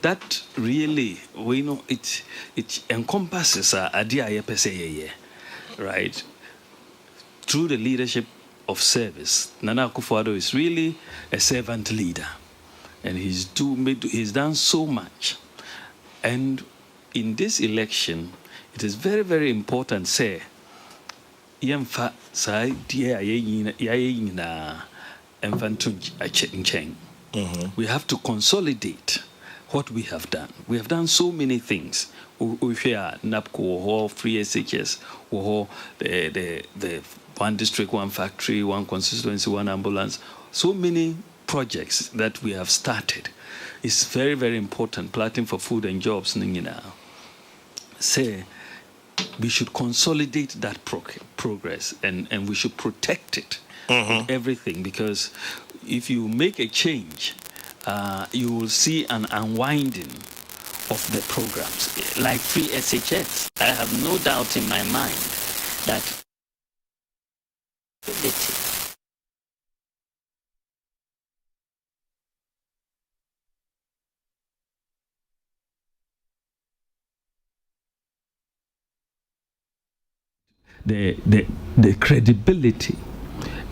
that really, it encompasses a idea, right? Through the leadership of service, Nana Akufo-Addo is really a servant leader, and he's done so much. And in this election, it is very, very important. Say, yemfa sai dia yeyina emfantu acheng. We have to consolidate what we have done. We have done so many things. We share NAPCO, free SHS, the one district, one factory, one constituency, one ambulance. So many projects that we have started. It's very, very important. Planting for food and jobs, say we should consolidate that progress and we should protect it in everything, because if you make a change, you will see an unwinding of the programs. Like free SHS, I have no doubt in my mind that the credibility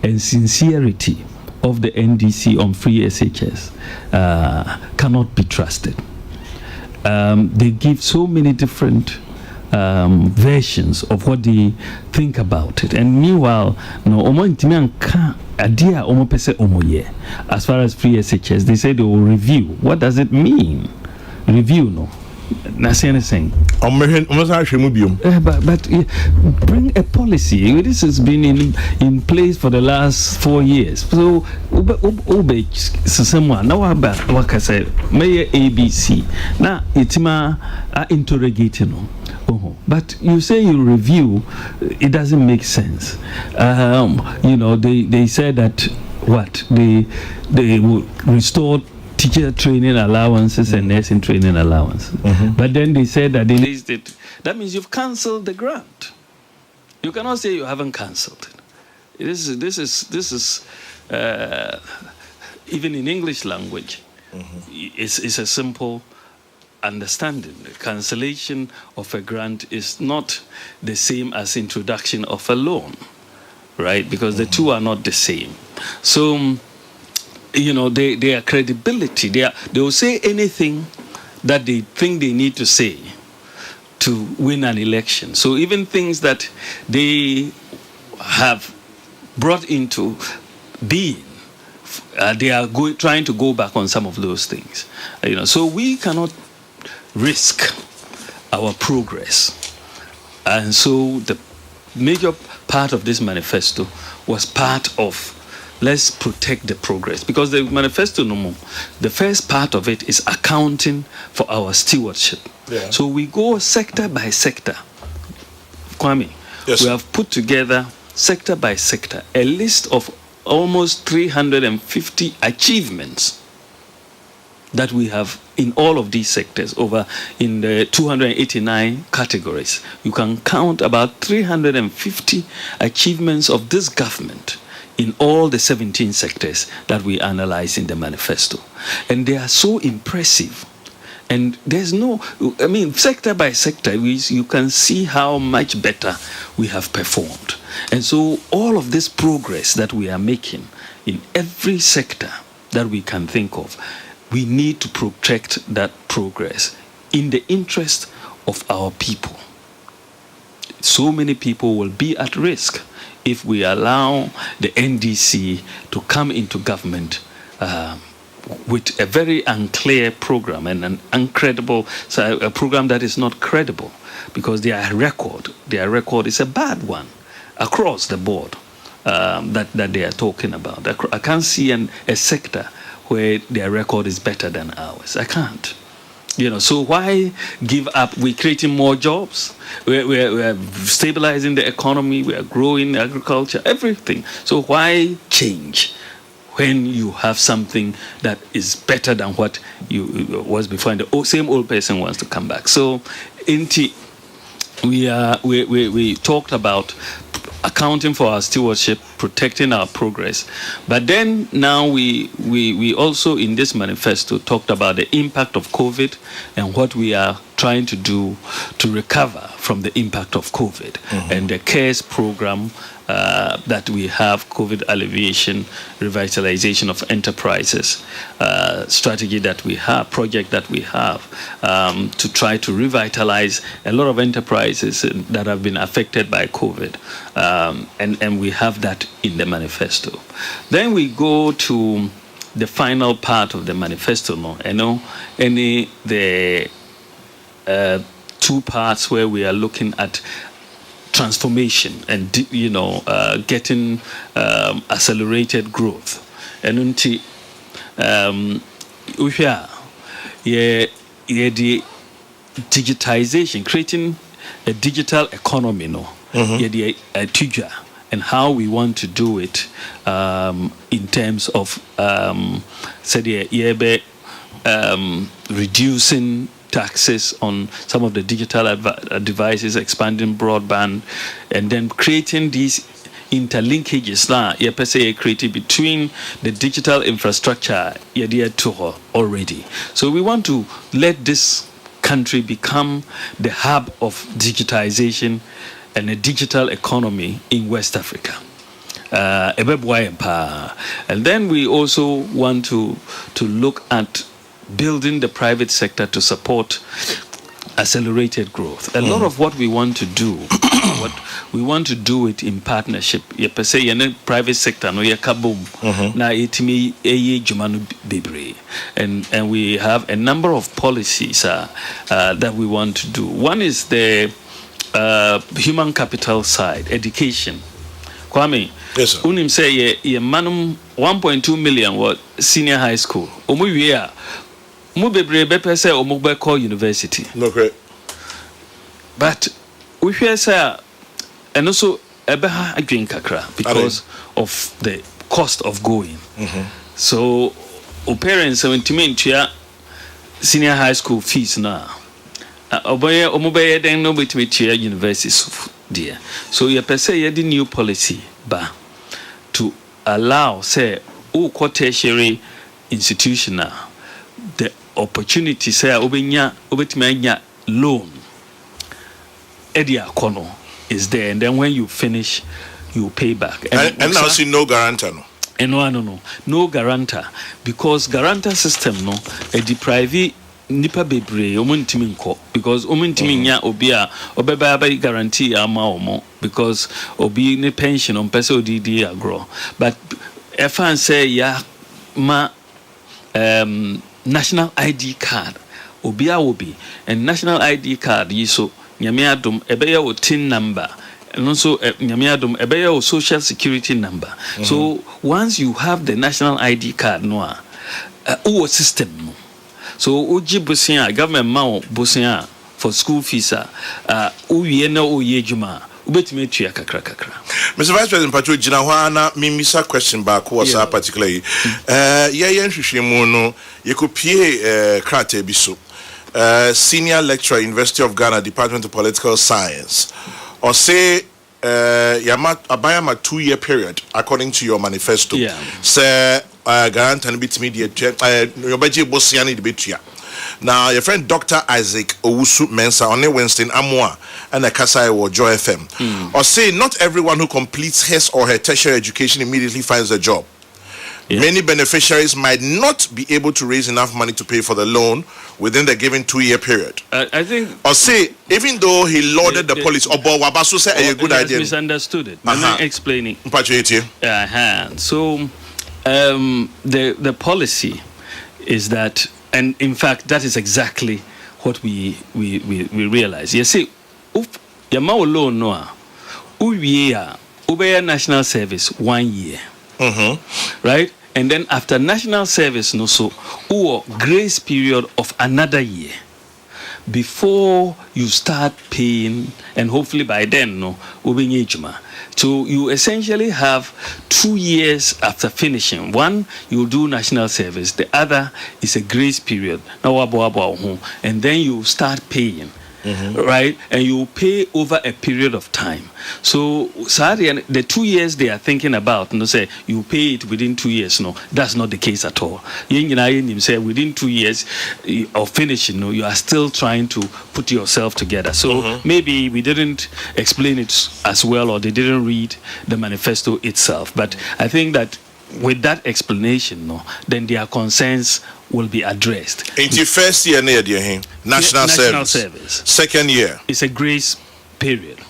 and sincerity of the NDC on free SHS cannot be trusted. They give so many different versions of what they think about it, and meanwhile, as far as free SHS, they say they will review. What does it mean? Review, no? But bring a policy. This has been in place for the last 4 years. So now what I said, Mayor ABC. Now it's interrogating. But you say you review, it doesn't make sense. They said that they will restore teacher training allowances and nursing training allowances. But then they said that they released it. That means you've cancelled the grant. You cannot say you haven't cancelled it. This is even in English language, it's a simple understanding. The cancellation of a grant is not the same as introduction of a loan, right? Because the two are not the same. So their credibility, they will say anything that they think they need to say to win an election. So even things that they have brought into being, they are trying to go back on some of those things. So we cannot risk our progress. And so the major part of this manifesto was part of let's protect the progress, because the manifesto the first part of it is accounting for our stewardship. So we go sector by sector. Kwami, yes, we have put together sector by sector a list of almost 350 achievements that we have in all of these sectors, over in the 289 categories. You can count about 350 achievements of this government in all the 17 sectors that we analyze in the manifesto. And they are so impressive. And there's sector by sector, you can see how much better we have performed. And so all of this progress that we are making in every sector that we can think of, we need to protect that progress in the interest of our people. So many people will be at risk if we allow the NDC to come into government with a very unclear program and an a program that is not credible, because their record is a bad one across the board that they are talking about. I can't see a sector where their record is better than ours. I can't. So why give up? We're creating more jobs. We're stabilizing the economy. We are growing agriculture, everything. So why change when you have something that is better than what was before, and the same old person wants to come back? So, we talked about accounting for our stewardship, protecting our progress. But then now we also in this manifesto talked about the impact of COVID and what we are trying to do to recover from the impact of COVID, and the CARES program that we have, COVID alleviation, revitalization of enterprises, strategy that we have, project that we have, to try to revitalize a lot of enterprises that have been affected by COVID. And we have that in the manifesto. Then we go to the final part of the manifesto, the two parts where we are looking at transformation and getting accelerated growth. And until the digitization, creating a digital economy, and how we want to do it in terms of reducing taxes on some of the digital devices, expanding broadband, and then creating these interlinkages created between the digital infrastructure already. So we want to let this country become the hub of digitization and a digital economy in West Africa. And then we also want to look at building the private sector to support accelerated growth. A lot of what we want to do, we want to do it in partnership. Private sector no yakabum na itimi eye jumanu bebre, and we have a number of policies that we want to do. One is the human capital side, education. Kwami, yes, sir. Unim say ye manum 1.2 million what senior high school. Mu bebre bepe say call university. No great. But we hear say and also ebeha adwin kakra because of the cost of going. So parents 70 senior high school fees now. Omobaye then no betimi tia universities dear. So you per se the new policy to allow say tertiary institution the opportunity say obetimi loan kono is there, and then when you finish you pay back. And now see no guarantor no. No guarantor, because guarantor system a deprive nipa bebre omuntimi nko because omuntimi nya obi a obeba ba guarantee ama omo because obi ne pension on pese odidi agro. But if I say ya ma national ID card obi a obi, and national ID card yiso nyame adom ebeya o tin number and also nyame adom ebeya o social security number. So once you have the national ID card o system no. So uji busia government ma busia for school fees uye na oye juma ubetime tua kakra. Mr. Vice President Patrick Gina Hwana mimisa question back was particularly hwehwemu no yekopie krate biso senior lecturer University of Ghana Department of Political Science or say abayama 2-year period according to your manifesto. Say guarantee and bit media your budget bosiani de betua. Now your friend Dr. Isaac Owusu Mensa on Wednesday in Amwa and a Kasai or Joy FM or say not everyone who completes his or her tertiary education immediately finds a job. Many beneficiaries might not be able to raise enough money to pay for the loan within the given 2-year period. I think or say even though he lauded the policy or Wabasu said a good idea. Misunderstood it. I'm explaining. So the policy is that, and in fact that is exactly what we realize. You see, yama loan no ubiya national service 1 year. Right? And then after national service no so grace period of another year before you start paying, and hopefully by then so you essentially have 2 years after finishing. One, you do national service, the other is a grace period, and then you start paying. right? And you pay over a period of time. So the 2 years they are thinking about, say you pay it within 2 years. No, that's not the case at all. Say within 2 years of finishing, you are still trying to put yourself together. So maybe we didn't explain it as well, or they didn't read the manifesto itself. But I think that with that explanation, then their concerns will be addressed. In the first year, national service. Second year, it's a grace period,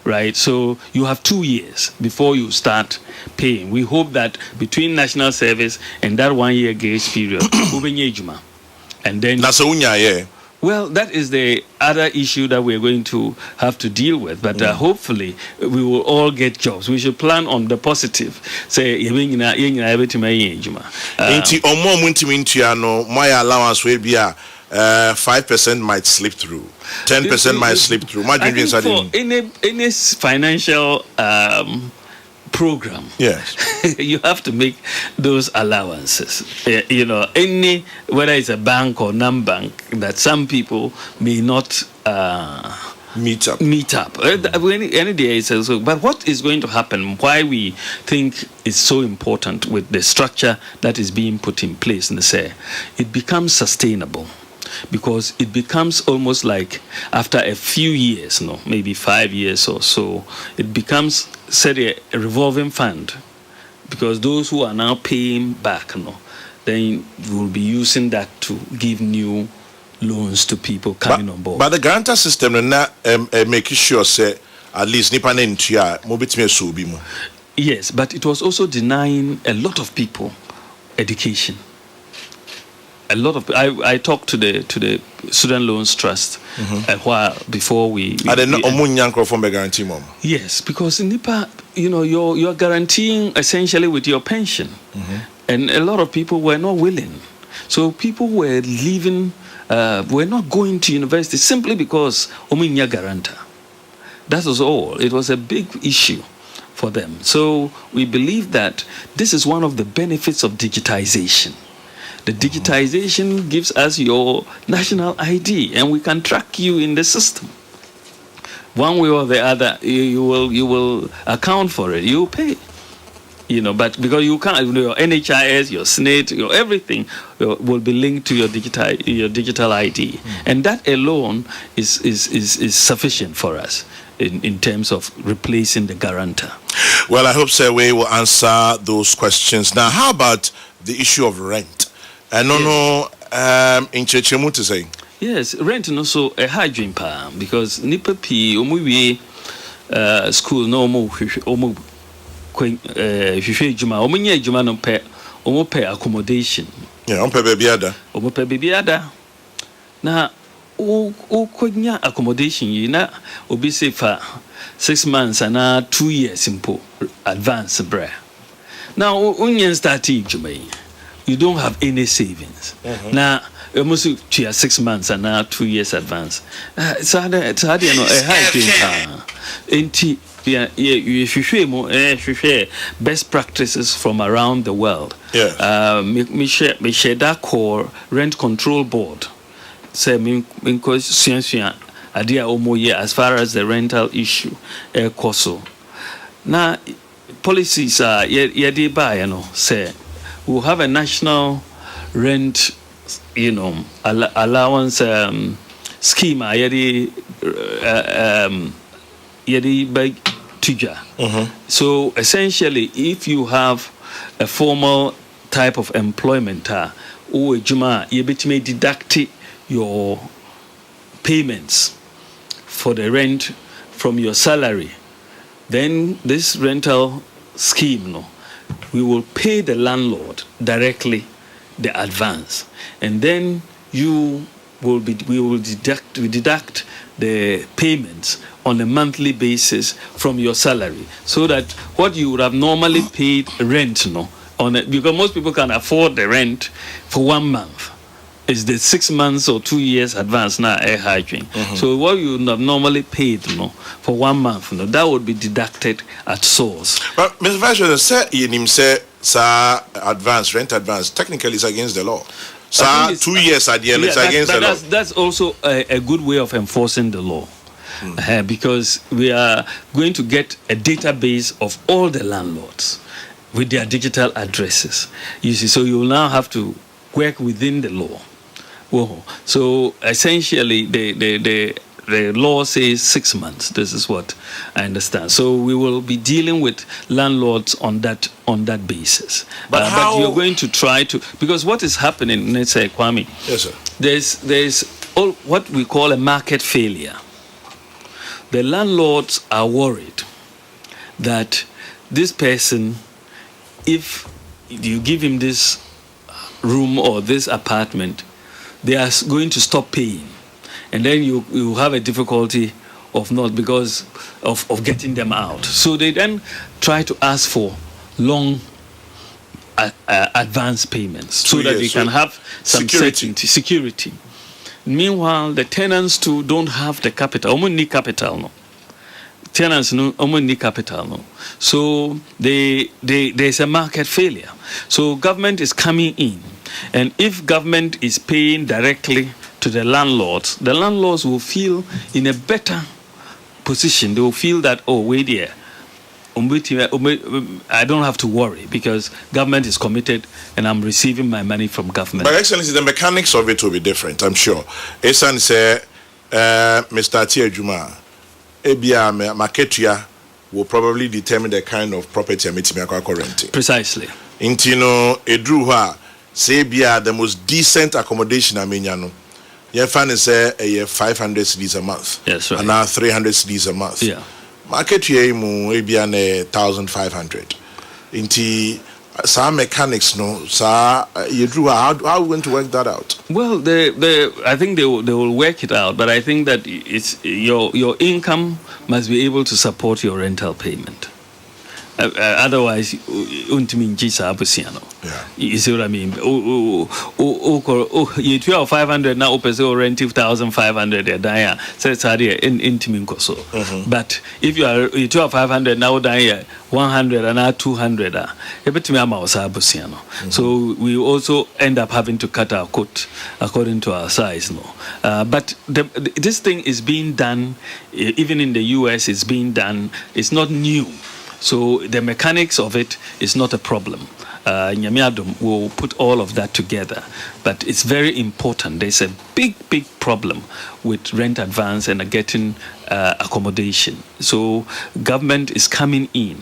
right? So you have 2 years before you start paying. We hope that between national service and that 1 year grace period, and then well, that is the other issue that we're going to have to deal with. But hopefully, we will all get jobs. We should plan on the positive. Say, my allowance will be 5% might slip through, 10% might slip through. I think for any financial program, yes, you have to make those allowances. Any, whether it's a bank or non-bank, that some people may not meet up. Any day it's also. But what is going to happen? Why we think it's so important with the structure that is being put in place, and say it becomes sustainable. Because it becomes almost like after a few years, maybe 5 years or so, it becomes, say, a revolving fund. Because those who are now paying back, then we'll be using that to give new loans to people coming on board. But the guarantor system making sure, say, at least yes, but it was also denying a lot of people education. A lot of I talked to the Student Loans Trust a while before we guarantee. Yes, because in NIPA, you're guaranteeing essentially with your pension, and a lot of people were not willing. So people were leaving, were not going to university simply because omunya guarantor. That was all. It was a big issue for them. So we believe that this is one of the benefits of digitization. The digitization gives us your national ID, and we can track you in the system. One way or the other, you will account for it. You pay, But because you can't, your NHIS, your SNAIT, your everything will be linked to your digital ID, and that alone is sufficient for us in terms of replacing the guarantor. Well, I hope we will answer those questions. Now, how about the issue of rent? In Chechemu to say. Yes, rent also a high dream because nipa pi omuwie school no omu juma omunye juma no pe omu pe accommodation. Yeah, omu pe baby ada. Na o konya accommodation yi na obi say for 6 months and 2 years simple advance bre. Now unyen start juma yi. You don't have any savings. Now, you must 6 months and now 2 years advance. It's hard, a high thing. You share best practices from around the world. Yeah. Me share that core rent control board. Say because idea as far as the rental issue coso. Now policies are say. We'll have a national rent, allowance scheme. So essentially, if you have a formal type of employment, you may deduct your payments for the rent from your salary. Then this rental scheme, we will pay the landlord directly the advance, and then we will deduct the payments on a monthly basis from your salary, so that what you would have normally paid rent, because most people can afford the rent for 1 month. Is the 6 months or 2 years advance now a hygiene. So what you would have normally paid, for 1 month, that would be deducted at source. But Mr. Vice President, say advance, rent advance, technically is against the law. So 2 years at the end, it's against the law. That's also a good way of enforcing the law. Because we are going to get a database of all the landlords with their digital addresses. You see, so you will now have to work within the law. So essentially, the law says 6 months. This is what I understand. So we will be dealing with landlords on that basis. But you're going to try to, because what is happening, let's say, Kwami, yes, sir. There's what we call a market failure. The landlords are worried that this person, if you give him this room or this apartment, they are going to stop paying. And then you have a difficulty of not because of getting them out. So they then try to ask for long advance payments so that they can have some security. Meanwhile, the tenants too don't have the capital. Almost need capital, no. Tenants no, almost need capital, no. So there's a market failure. So government is coming in, and if government is paying directly to the landlords will feel in a better position. They will feel that, oh, wait here, I don't have to worry because government is committed and I'm receiving my money from government. But Excellency, the mechanics of it will be different, I'm sure. Esan say, Mr. Tia Juma, Ebia Maketia will probably determine the kind of property I'm renting. Precisely. Intino Edruha, say Bia the most decent accommodation I'm your fan is a 500 cedis a month. Yes, right. And now 300 cedis a month. Yeah. Market here maybe 1,500. Inti some mechanics no. So you drew how are we going to work that out? Well, I think they will work it out, but I think that it's your income must be able to support your rental payment. Otherwise, you see what I mean? You 12,500 now, rent 2,500. So it's in but if you are 12,500 now, 100 and now 200. So we also end up having to cut our coat according to our size. But this thing is being done, even in the US, it's being done. It's not new. So the mechanics of it is not a problem. Nyamiadum will put all of that together. But it's very important. There's a big problem with rent advance and getting accommodation. So government is coming in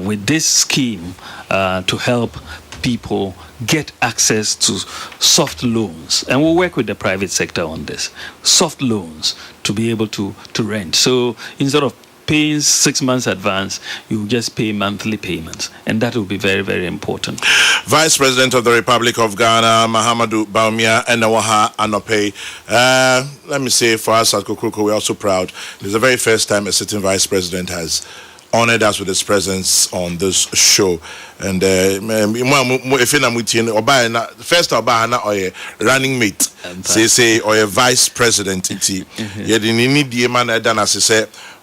with this scheme to help people get access to soft loans. And we'll work with the private sector on this. Soft loans to be able to rent. So instead of paying 6 months advance, you just pay monthly payments, and that will be very, very important. Vice President of the Republic of Ghana, Mahamudu Bawumia and Nawaha Anope. Let me say, for us at Kokroko, we're also proud. It's the very first time a sitting Vice President has honored us with his presence on this show. And if you first or running mate, say or a vice president,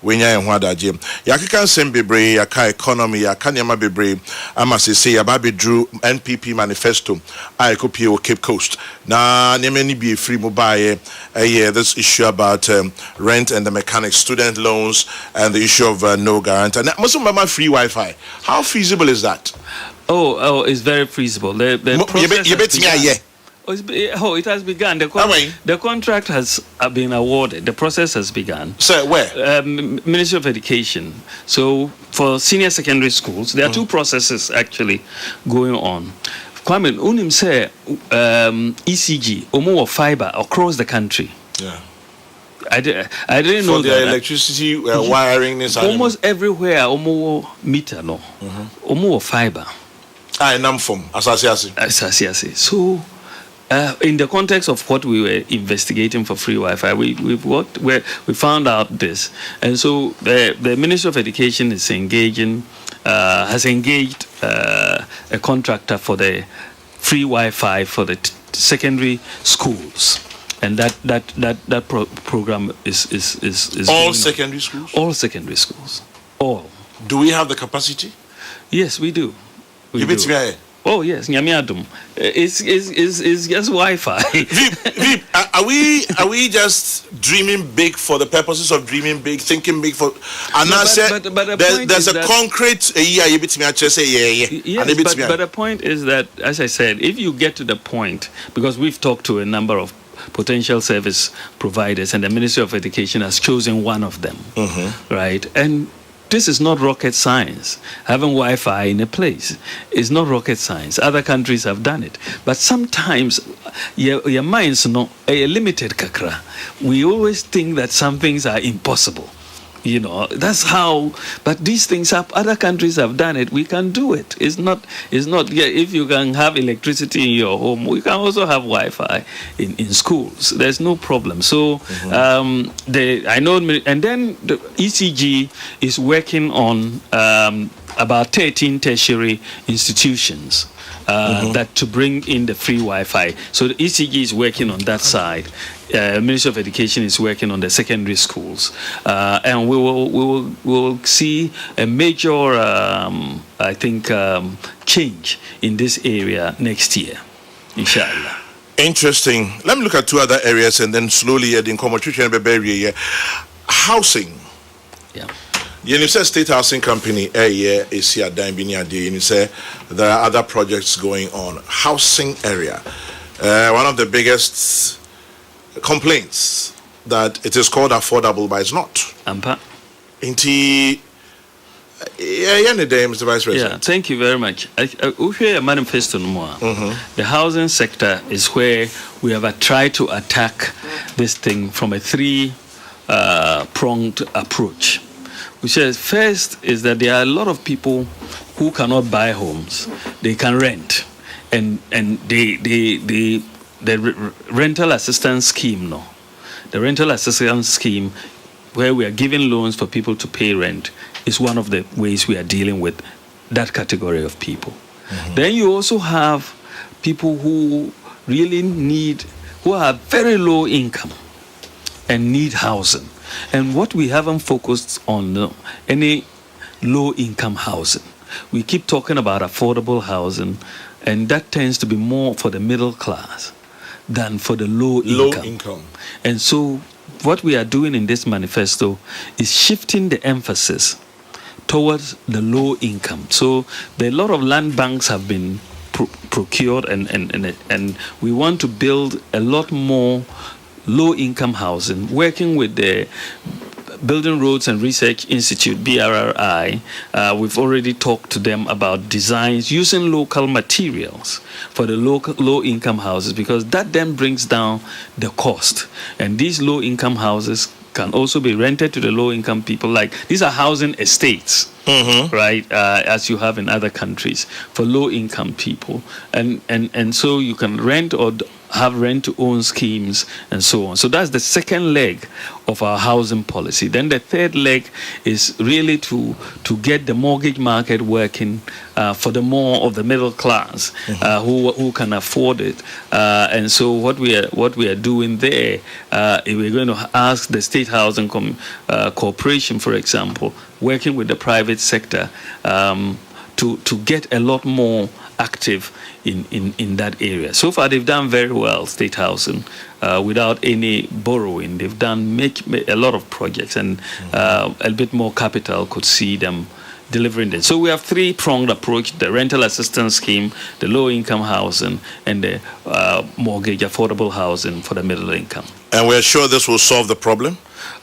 when you are Jim. Yakikan Sembebre, Yaka economy, Yakanyama Bebre, Amasi say Ababi drew NPP manifesto, I copy Cape Coast. Now, Nemeni be free mobile, this issue about rent and the mechanics, student loans, and the issue of no guarantee. Now, Muslim free Wi-Fi. How feasible is that? Oh, it's very feasible. The process it has begun. The contract has been awarded. The process has begun. So where? Ministry of Education. So for senior secondary schools, there are two processes actually going on. Kwami, unim say ECG, or more fiber across the country. Yeah. I didn't know that. For the electricity wiring is almost everywhere. Almost meter no. Almost fiber. Nam from Asasiasi. So. In the context of what we were investigating for free Wi-Fi, we found out this, and so the Ministry of Education is has engaged a contractor for the free Wi-Fi for the secondary schools. And that program is all secondary schools? All secondary schools. All. Do we have the capacity? Yes, we do. Oh yes, Nyamiadum. It's just Wi-Fi. Veep, are we just dreaming big for the purposes of dreaming big, thinking big for? And No, I said there's a that, concrete. But the point is that, as I said, if you get to the point, because we've talked to a number of potential service providers, and the Ministry of Education has chosen one of them, right? And this is not rocket science. Having Wi-Fi in a place is not rocket science. Other countries have done it. But sometimes your minds not a limited kakra. We always think that some things are impossible. You know, that's how, but these things other countries have done it. We can do it. It's not, if you can have electricity in your home, we can also have Wi-Fi in schools. There's no problem. So, I know, and then the ECG is working on about 13 tertiary institutions. That to bring in the free Wi-Fi. So the ECG is working on that side. Ministry of Education is working on the secondary schools, and we will see a major, I think, change in this area next year, inshallah. Interesting. Let me look at two other areas and then slowly in housing. Yeah. You say State Housing Company is here. You say there are other projects going on. Housing area, one of the biggest complaints that it is called affordable, but it's not. Ampa. Mr. Vice President. Yeah, thank you very much. A manifesto no more. The housing sector is where we have tried to attack this thing from a three-pronged approach. Which says, first is that there are a lot of people who cannot buy homes. They can rent, and the rental assistance scheme, the rental assistance scheme, where we are giving loans for people to pay rent, is one of the ways we are dealing with that category of people. Then you also have people who really who have very low income and need housing. And what we haven't focused on, any low-income housing. We keep talking about affordable housing, and that tends to be more for the middle class than for the low income. And so what we are doing in this manifesto is shifting the emphasis towards the low income. So a lot of land banks have been procured, and we want to build a lot more low-income housing, working with the Building Roads and Research Institute, BRRI. We've already talked to them about designs using local materials for the low-income houses, because that then brings down the cost. And these low-income houses can also be rented to the low-income people. Like, these are housing estates, right, as you have in other countries, for low-income people. And so you can rent or have rent-to-own schemes and so on. So that's the second leg of our housing policy. Then the third leg is really to get the mortgage market working for the more of the middle class who can afford it. And so what we are doing there, we're going to ask the State Housing Corporation, for example, working with the private sector to get a lot more active in that area. So far, they've done very well, State Housing, without any borrowing. They've done a lot of projects, and a bit more capital could see them delivering it. So we have three-pronged approach: the rental assistance scheme, the low-income housing, and the mortgage affordable housing for the middle income. And we're sure this will solve the problem?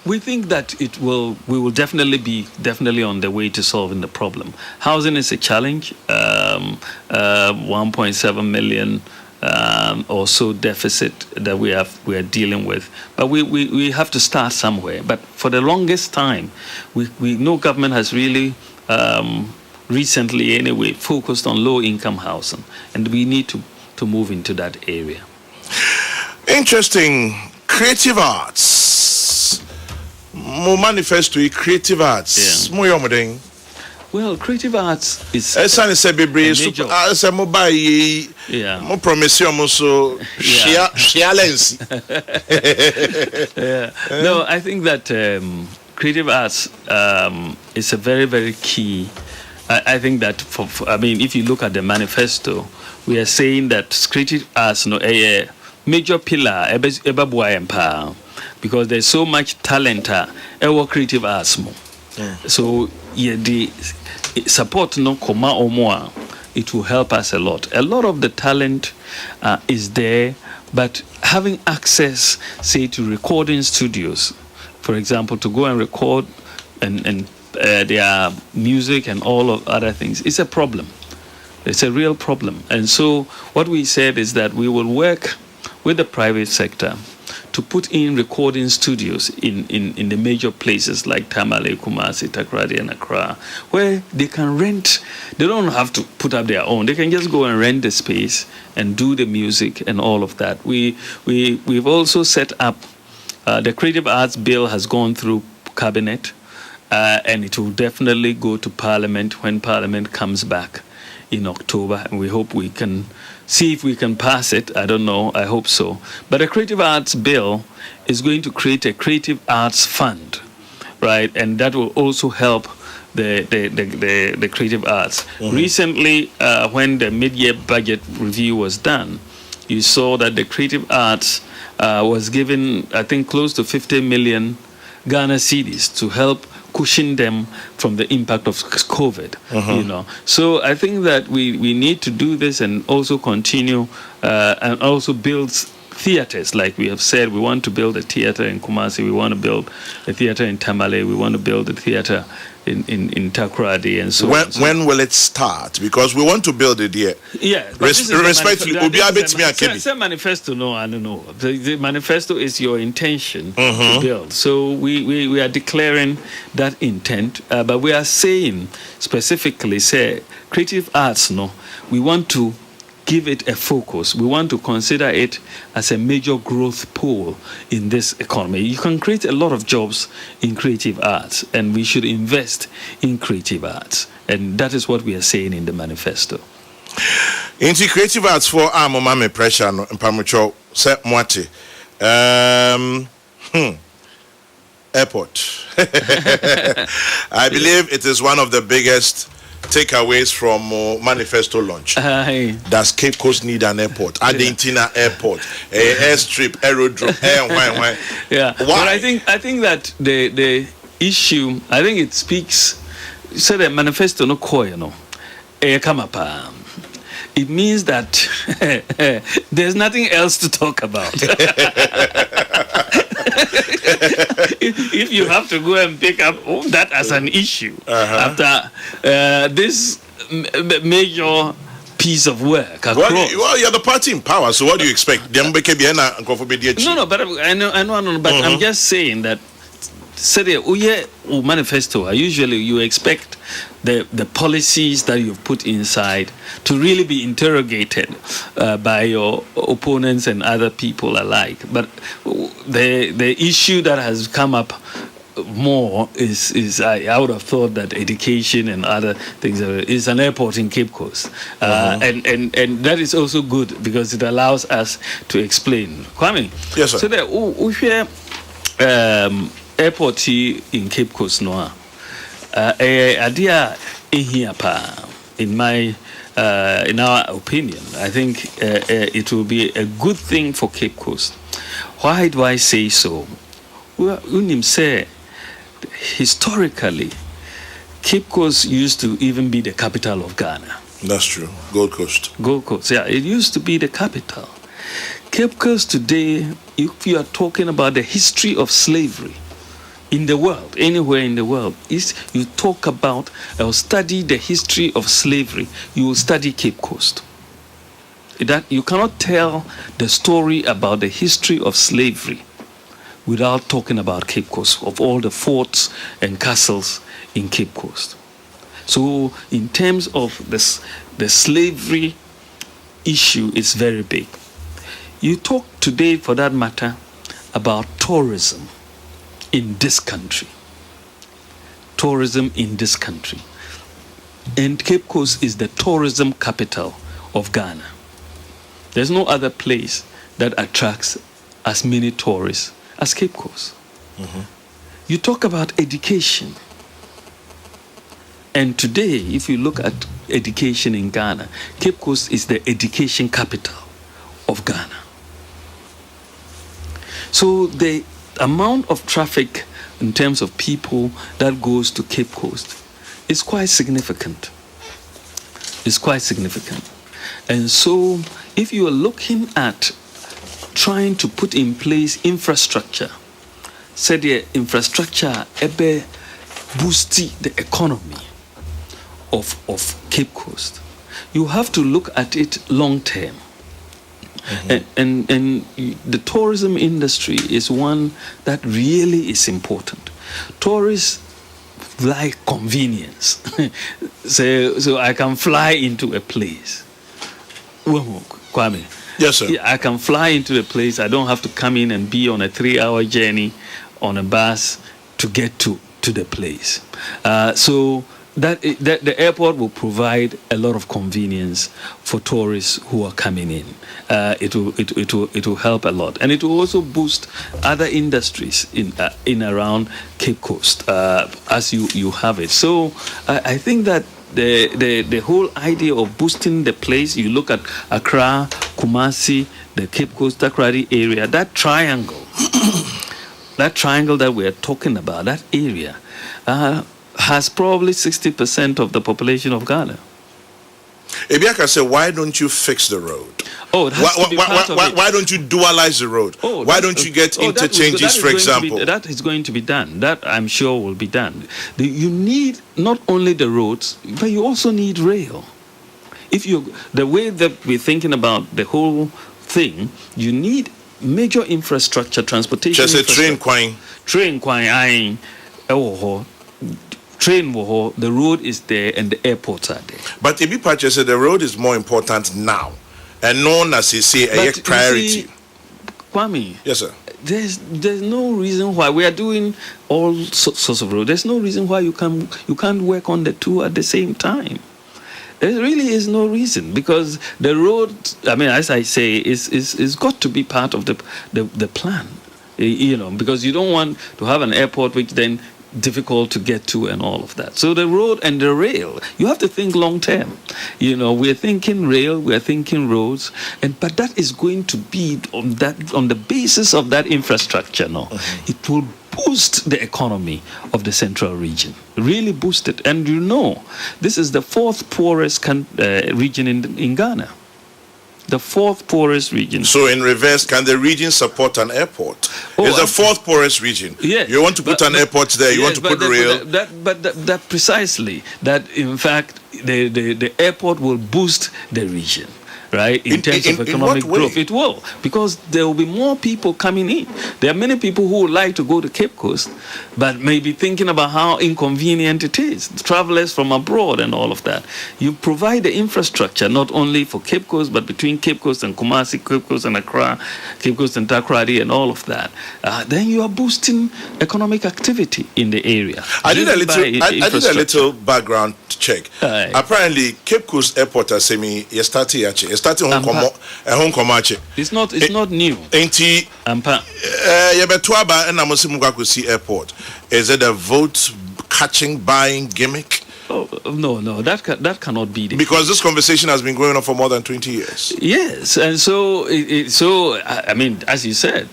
We think that we will definitely be on the way to solving the problem. Housing is a challenge, 1.7 million or so deficit that we are dealing with. But we have to start somewhere. But for the longest time, we know government has really recently anyway focused on low-income housing, and we need to move into that area. Interesting. Creative arts. More manifesto creative arts. Yeah. Well, creative arts is a major. More promission so challenge. No, I think that creative arts is a very, very key I think that I mean, if you look at the manifesto, we are saying that creative arts no a major pillar because there's so much talent our creative arts mo. So yeah, the support no koma or more, it will help us a lot. A lot of the talent is there, but having access, say, to recording studios, for example, to go and record and their music and all of other things, is a problem. It's a real problem. And so what we said is that we will work with the private sector to put in recording studios in the major places like Tamale, Kumasi, Takoradi, and Accra, where they can rent. They don't have to put up their own. They can just go and rent the space and do the music and all of that. We've also set up, the Creative Arts Bill has gone through Cabinet, and it will definitely go to Parliament when Parliament comes back in October, and we hope we can see if we can pass it. I don't know. I hope so. But the Creative Arts Bill is going to create a Creative Arts Fund, right? And that will also help the creative arts. Recently, when the mid-year budget review was done, you saw that the creative arts was given, I think, close to 50 million Ghana cedis to help cushion them from the impact of COVID, you know. So I think that we need to do this and also continue and also build theaters. Like we have said, we want to build a theater in Kumasi, we want to build a theater in Tamale, we want to build a theater in Takoradi, and so on. When will it start? Because we want to build it here. Yeah. Respectfully, it's a manifesto. No, I don't know. The manifesto is your intention to build. So we are declaring that intent, but we are saying specifically, say, creative arts, no, we want to give it a focus. We want to consider it as a major growth pool in this economy. You can create a lot of jobs in creative arts, and we should invest in creative arts. And that is what we are saying in the manifesto. Into creative arts for Mame pressure no Mpamucho se mwati. Airport. I believe it is one of the biggest takeaways from manifesto launch. Does Cape Coast need an airport? Argentina airport, airstrip, aerodrome, why? Yeah. Why? But I think that the issue, I think it speaks. So the manifesto no koy no, it means that there's nothing else to talk about. If you have to go and pick up that as an issue after this major piece of work. Well, you're the party in power, so what do you expect? No, but I know, but I'm just saying that. Manifesto. Usually, you expect the policies that you've put inside to really be interrogated by your opponents and other people alike. But the issue that has come up more is I would have thought that education and other things is an airport in Cape Coast, and that is also good because it allows us to explain. Kwami, yes, sir. So that we hear airport in Cape Coast no idea in our opinion. I think it will be a good thing for Cape Coast. Why do I say so? Unim say historically Cape Coast used to even be the capital of Ghana. That's true. Gold Coast, yeah, it used to be the capital. Cape Coast today, if you are talking about the history of slavery in the world, anywhere in the world, is you talk about or study the history of slavery, you will study Cape Coast. That you cannot tell the story about the history of slavery without talking about Cape Coast, of all the forts and castles in Cape Coast. So in terms of this, the slavery issue is very big. You talk today, for that matter, about tourism in this country. Tourism in this country. And Cape Coast is the tourism capital of Ghana. There's no other place that attracts as many tourists as Cape Coast. You talk about education. And today, if you look at education in Ghana, Cape Coast is the education capital of Ghana. So the amount of traffic in terms of people that goes to Cape Coast is quite significant. It's quite significant. And so if you are looking at trying to put in place infrastructure, say the infrastructure ebe boost the economy of Cape Coast, you have to look at it long term. And the tourism industry is one that really is important. Tourists like convenience. so I can fly into a place. Kwami. Yes, sir. I can fly into a place. I don't have to come in and be on a 3-hour journey on a bus to get to the place. So that the airport will provide a lot of convenience for tourists who are coming in. It will help a lot, and it will also boost other industries in around Cape Coast as you have it. So I think that the whole idea of boosting the place, you look at Accra, Kumasi, the Cape Coast, Takoradi area, that triangle, that triangle that we're talking about, that area, has probably 60% of the population of Ghana. Ebiaka said, why don't you fix the road? Oh, it has to be part of it. Why don't you dualize the road? Why don't you get interchanges, for example? That is going to be done. That I'm sure will be done. You need not only the roads, but you also need rail. The way that we're thinking about the whole thing, you need major infrastructure, transportation. Just a train, Kwami. Train, Kwami, train, the road is there and the airports are there. But Ibi Pacha said the road is more important now and known as a priority. Kwami, yes, sir. There's no reason why we are doing all sorts of roads. There's no reason why you can't work on the two at the same time. There really is no reason, because the road, I mean, as I say, is got to be part of the plan. Because you don't want to have an airport which then difficult to get to and all of that. So the road and the rail, you have to think long term. We're thinking rail, we're thinking roads, but that is going to be on the basis of that infrastructure. It will boost the economy of the central region, really boost it. And this is the 4th poorest region in Ghana. The 4th poorest region. So in reverse, can the region support an airport? It's the 4th poorest region. Yeah, you want to put an airport there, you want to put rail. That precisely, that in fact the airport will boost the region. Right, in terms of economic growth, it will, because there will be more people coming in. There are many people who would like to go to Cape Coast, but maybe thinking about how inconvenient it is, travelers from abroad and all of that. You provide the infrastructure not only for Cape Coast, but between Cape Coast and Kumasi, Cape Coast and Accra, Cape Coast and Takoradi and all of that. Then you are boosting economic activity in the area. I did a little background check. Apparently, Cape Coast Airport, as me, you started starting Hong Kong. It's not new. Enti Yabetwaba and Namusimugakusi Airport. Is it a vote catching buying gimmick? Oh, no, that cannot be the because this conversation has been going on for more than 20 years. Yes, and so I mean, as you said,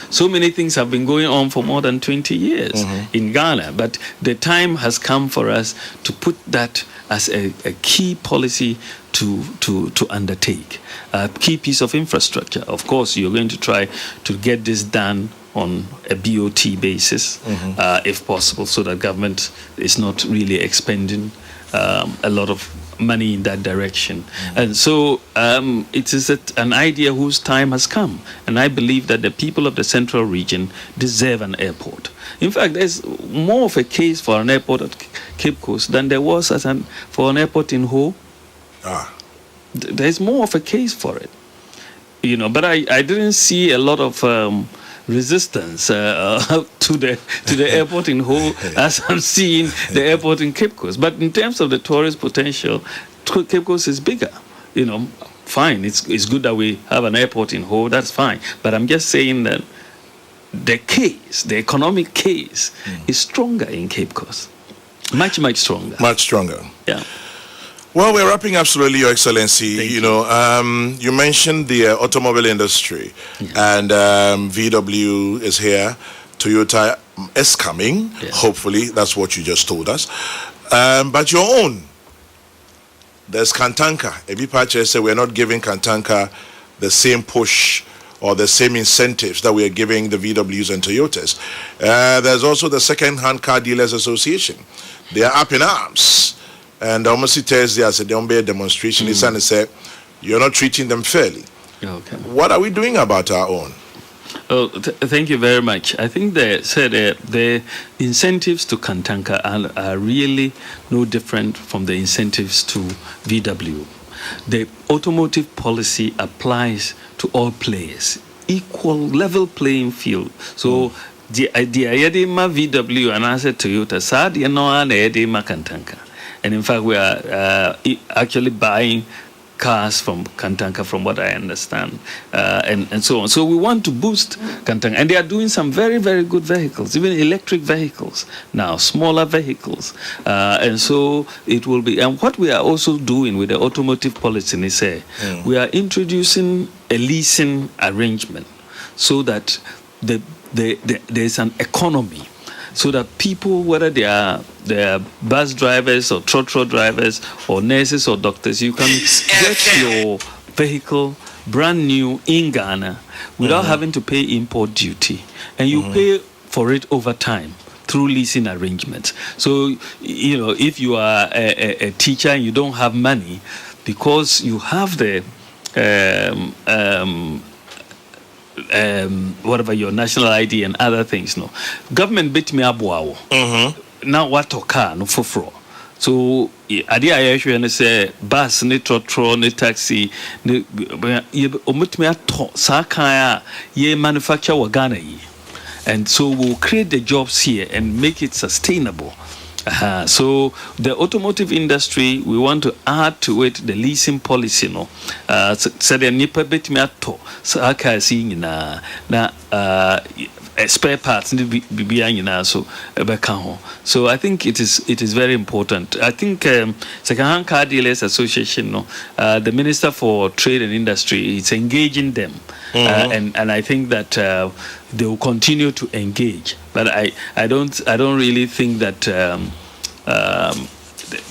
so many things have been going on for more than 20 years in Ghana, but the time has come for us to put that as a key policy to undertake, a key piece of infrastructure. Of course, you're going to try to get this done on a BOT basis, if possible, so that government is not really expending a lot of money in that direction. And so it is an idea whose time has come. And I believe that the people of the central region deserve an airport. In fact, there's more of a case for an airport at Cape Coast than there was for an airport in Ho. There's more of a case for it. But I didn't see a lot of resistance to the airport in Ho as I'm seeing the airport in Cape Coast. But in terms of the tourist potential, Cape Coast is bigger. Fine, it's good that we have an airport in Ho, that's fine. But I'm just saying that the economic case is stronger in Cape Coast. Much stronger. Much stronger. Yeah. Well, we're wrapping up slowly, Your Excellency. Thank you. You mentioned the automobile industry, and VW is here. Toyota is coming. Yeah. Hopefully, that's what you just told us. But your own, there's Kantanka. Every party say we're not giving Kantanka the same push or the same incentives that we are giving the VWs and Toyotas. There's also the Second-Hand Car Dealers Association. They are up in arms. And almost Thursday, I said, there will be a demonstration. His son said, you're not treating them fairly. Okay. What are we doing about our own? Oh, thank you very much. I think they said the incentives to Kantanka are really no different from the incentives to VW. The automotive policy applies to all players, equal level playing field. So the idea VW and I said Toyota, sad you know Kantanka. And in fact, we are actually buying cars from Kantanka, from what I understand, and so on. So we want to boost Kantanka. And they are doing some very, very good vehicles, even electric vehicles now, smaller vehicles. And so it will be. And what we are also doing with the automotive policy is we are introducing a leasing arrangement so that there's an economy, so that people, whether they are bus drivers or trotro drivers or nurses or doctors, you can get your vehicle brand new in Ghana without having to pay import duty, and you pay for it over time through leasing arrangements. So, if you are a teacher and you don't have money, because you have the whatever your national ID and other things, government bit me up wow. Now what car no for. So idea I actually say bus ni trotro ni taxi ni omut me ato sakaya ye manufacture wa Ghana yi. And so we'll create the jobs here and make it sustainable. So the automotive industry, we want to add to it the leasing policy. So the nipa bit me ato saka seeing na spare parts so I think it is very important. I think Second-Hand Car Dealers Association, the Minister for Trade and Industry is engaging them, and I think that they will continue to engage. But I don't really think that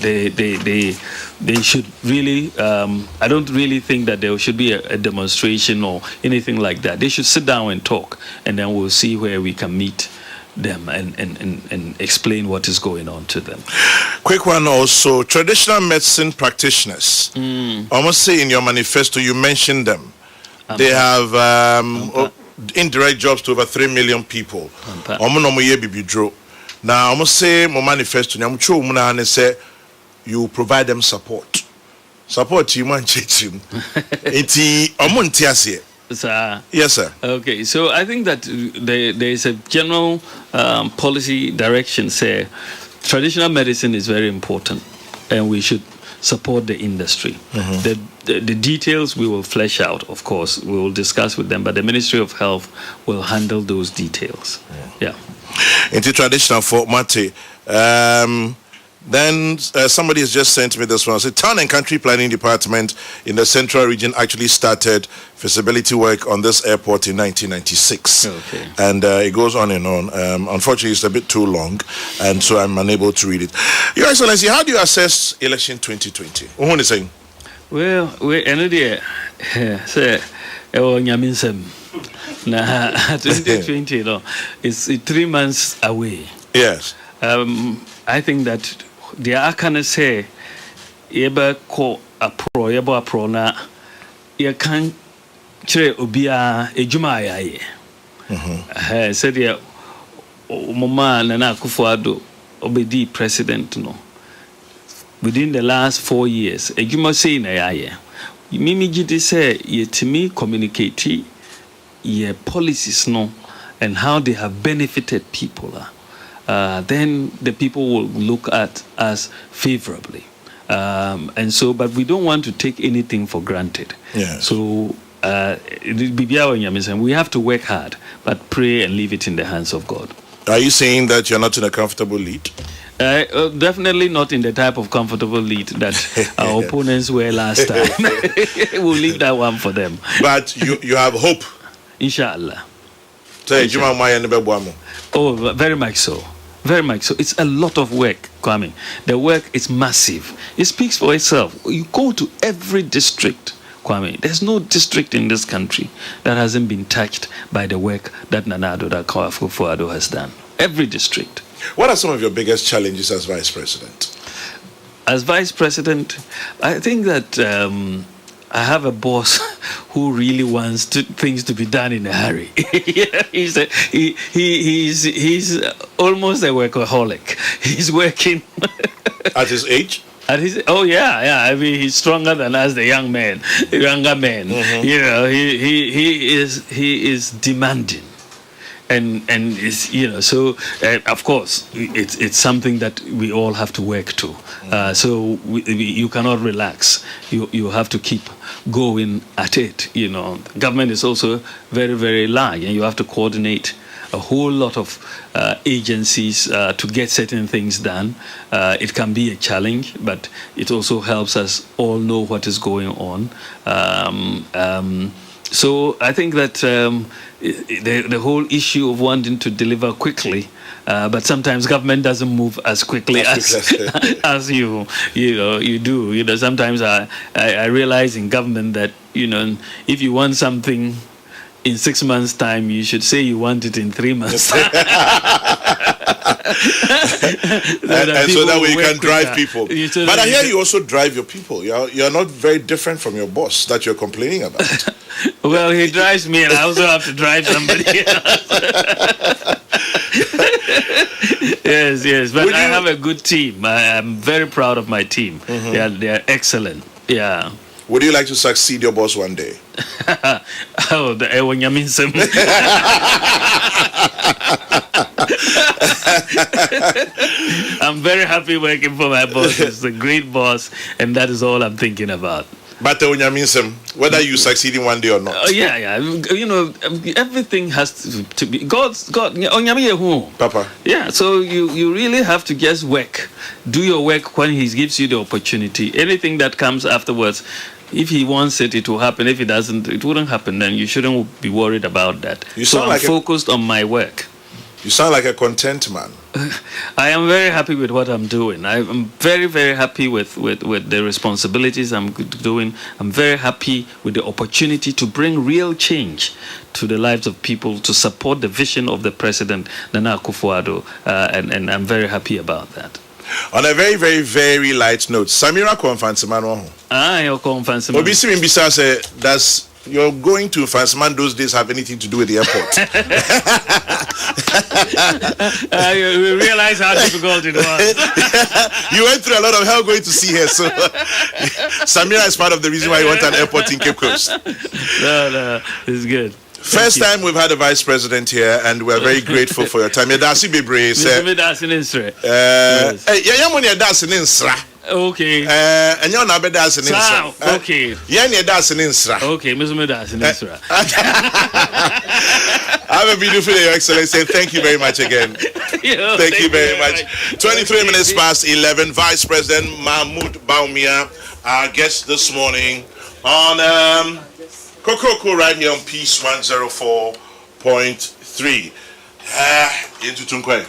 they should really. I don't really think that there should be a demonstration or anything like that. They should sit down and talk, and then we'll see where we can meet them and explain what is going on to them. Quick one also, traditional medicine practitioners. Almost say in your manifesto you mentioned them. They have indirect jobs to over 3 million people. Now, almost say my manifesto. Say you provide them support. Support you man him. Yes, sir. Okay, so I think that there is a general policy direction. Say traditional medicine is very important, and we should support the industry. The details we will flesh out, of course. We will discuss with them, but the Ministry of Health will handle those details. Yeah. Into traditional format. Then somebody has just sent me this one. So, Town and Country Planning Department in the Central Region actually started feasibility work on this airport in 1996. Okay. And it goes on and on. Unfortunately, it's a bit too long, and so I'm unable to read it. Your Excellency, how do you assess election 2020? What are saying? Well, we ended say, Nyaminsem. Nah, 2020, it's 3 months away. Yes. I think that the Akana say, Yeba ko apro na ye can chere obia ejuma ya said ya mama Nana Akufo-Addo obedi president within the last 4 years ejuma say na ya mimi gidi say ye timi communicate ye policies and how they have benefited people. Then the people will look at us favorably. And so, but we don't want to take anything for granted. Yes. So, we have to work hard, but pray and leave it in the hands of God. Are you saying that you're not in a comfortable lead? Definitely not in the type of comfortable lead that our opponents were last time. We'll leave that one for them. But you have hope. Inshallah. Oh, very much so. Very much so. It's a lot of work, Kwami. The work is massive. It speaks for itself. You go to every district, Kwami. There's no district in this country that hasn't been touched by the work that Nana Addo Akufo-Addo has done. Every district. What are some of your biggest challenges as Vice President? As Vice President, I think that I have a boss who really wants things to be done in a hurry. he's almost a workaholic. He's working at his age. I mean, he's stronger than us, the younger men. Mm-hmm. You know, he is demanding. And is, you know, so of course it's something that we all have to work to. So you cannot relax. You have to keep going at it. You know, government is also very, very large, and you have to coordinate a whole lot of agencies to get certain things done. It can be a challenge, but it also helps us all know what is going on. So I think that the whole issue of wanting to deliver quickly, but sometimes government doesn't move as quickly as you do. You know, sometimes I realize in government that, you know, if you want something in 6 months' time, you should say you want it in 3 months' time. and so that way you can drive people. But I hear you also drive your people. You're not very different from your boss that you're complaining about. Well, he drives me, and I also have to drive somebody else. Yes. But I have a good team. I'm very proud of my team. Mm-hmm. They are excellent. Yeah. Would you like to succeed your boss one day? Oh, the Ewonyaminsem. I'm very happy working for my boss. He's a great boss, and that is all I'm thinking about. But whether you succeed in one day or not. Yeah. You know, everything has to be God. Papa. Yeah. So you really have to just work, do your work when He gives you the opportunity. Anything that comes afterwards, if He wants it, it will happen. If He doesn't, it wouldn't happen. Then you shouldn't be worried about that. So I'm focused on my work. You sound like a content man. I am very happy with what I'm doing. I'm very, very happy with the responsibilities I'm doing. I'm very happy with the opportunity to bring real change to the lives of people, to support the vision of the President, Nana Akufo-Addo, and I'm very happy about that. On a very, very, very light note, Samira Konfansimano. You're Konfansimano. Obisi Mbisa said, does your going to Fansiman those days have anything to do with the airport? You realize how difficult it was. You went through a lot of hell going to see her, so Samira is part of the reason why you want an airport in Cape Coast. No, it's good. First time we've had a vice president here, and we're very grateful for your time. Okay. And you're not better as an insra. Okay. Yeah, that's an insra. Okay, Mr. Das an insra. Have a beautiful day, Your Excellency. Thank you very much again. Thank you very much. 23 minutes past 11. Vice President Mahamudu Bawumia, our guest this morning on Kokoko right here on Peace 104.3. Into Tunkwe.